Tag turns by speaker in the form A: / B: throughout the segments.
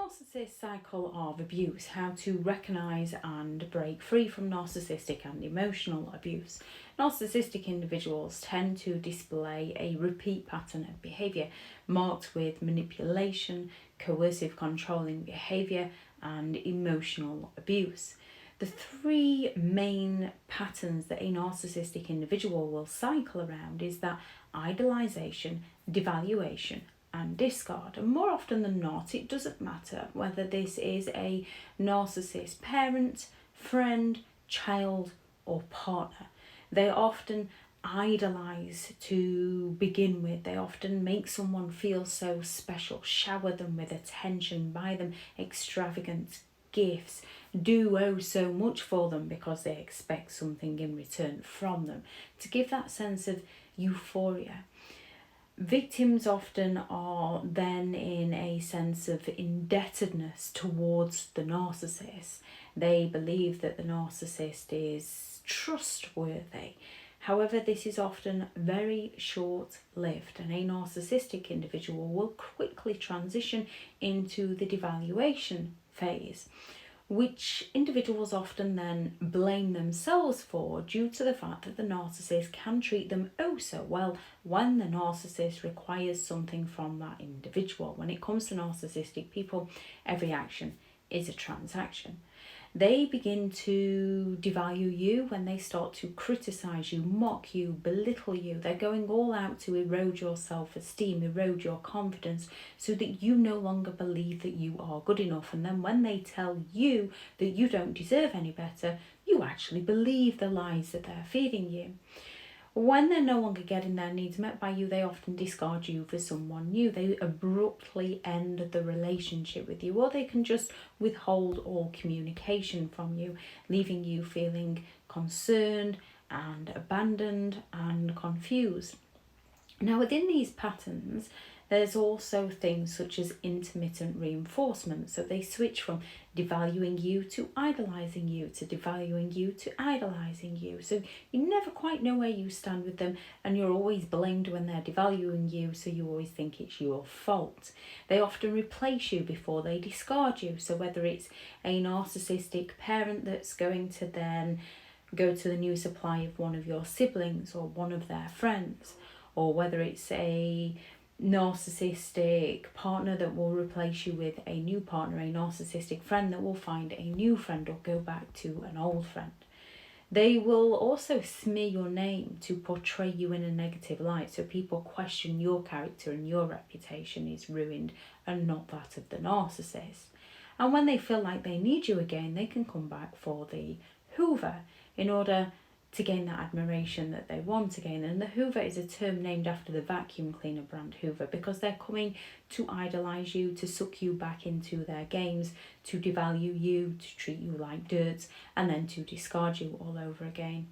A: Narcissist cycle of abuse, how to recognise and break free from narcissistic and emotional abuse. Narcissistic individuals tend to display a repeat pattern of behaviour marked with manipulation, coercive controlling behaviour and emotional abuse. The three main patterns that a narcissistic individual will cycle around is that idolisation, devaluation and discard. And more often than not, it doesn't matter whether this is a narcissist parent, friend, child or partner. They often idolize to begin with. They often make someone feel so special, shower them with attention, buy them extravagant gifts, do so much for them because they expect something in return from them, to give that sense of euphoria. Victims often are then in a sense of indebtedness towards the narcissist. They believe that the narcissist is trustworthy. However, this is often very short-lived, and a narcissistic individual will quickly transition into the devaluation phase, which individuals often then blame themselves for due to the fact that the narcissist can treat them oh so well when the narcissist requires something from that individual. When it comes to narcissistic people, every action is a transaction. They begin to devalue you when they start to criticise you, mock you, belittle you. They're going all out to erode your self-esteem, erode your confidence, so that you no longer believe that you are good enough. And then when they tell you that you don't deserve any better, you actually believe the lies that they're feeding you. When they're no longer getting their needs met by you, they often discard you for someone new. They abruptly end the relationship with you, or they can just withhold all communication from you, leaving you feeling concerned and abandoned and confused. Now, within these patterns, there's also things such as intermittent reinforcement. So they switch from devaluing you to idolising you, to devaluing you to idolising you. So you never quite know where you stand with them, and you're always blamed when they're devaluing you, so you always think it's your fault. They often replace you before they discard you. So whether it's a narcissistic parent that's going to then go to the new supply of one of your siblings or one of their friends, or whether it's a narcissistic partner that will replace you with a new partner, a narcissistic friend that will find a new friend or go back to an old friend. They will also smear your name to portray you in a negative light, so people question your character and your reputation is ruined and not that of the narcissist. And when they feel like they need you again, they can come back for the Hoover in order to gain that admiration that they want again. And the Hoover is a term named after the vacuum cleaner brand Hoover, because they're coming to idolise you, to suck you back into their games, to devalue you, to treat you like dirt, and then to discard you all over again.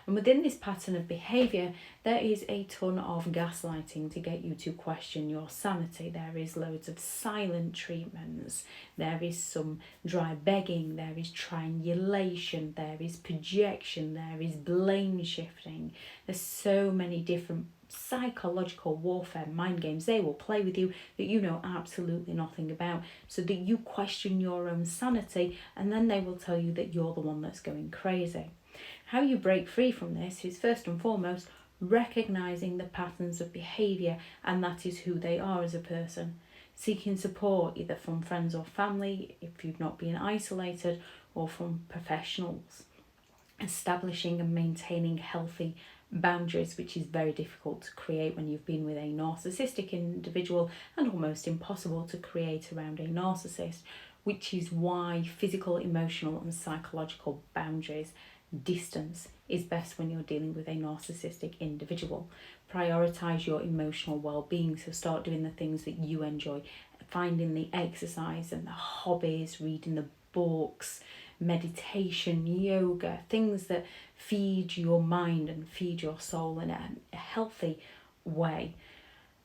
A: And within this pattern of behaviour, there is a ton of gaslighting to get you to question your sanity. There is loads of silent treatments, there is some dry begging, there is triangulation, there is projection, there is blame shifting. There's so many different psychological warfare mind games they will play with you that you know absolutely nothing about, so that you question your own sanity, and then they will tell you that you're the one that's going crazy. How you break free from this is first and foremost recognising the patterns of behaviour, and that is who they are as a person. Seeking support either from friends or family if you've not been isolated, or from professionals. Establishing and maintaining healthy boundaries, which is very difficult to create when you've been with a narcissistic individual, and almost impossible to create around a narcissist, which is why physical, emotional and psychological boundaries, distance, is best when you're dealing with a narcissistic individual. Prioritise your emotional well-being, so start doing the things that you enjoy, finding the exercise and the hobbies, reading the books, meditation, yoga, things that feed your mind and feed your soul in a healthy way.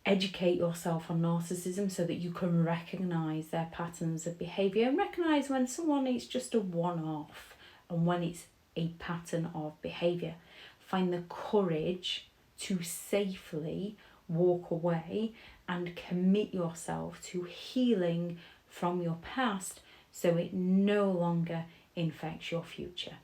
A: Educate yourself on narcissism so that you can recognise their patterns of behaviour, and recognise when someone is just a one-off and when it's a pattern of behaviour. Find the courage to safely walk away and commit yourself to healing from your past so it no longer infects your future.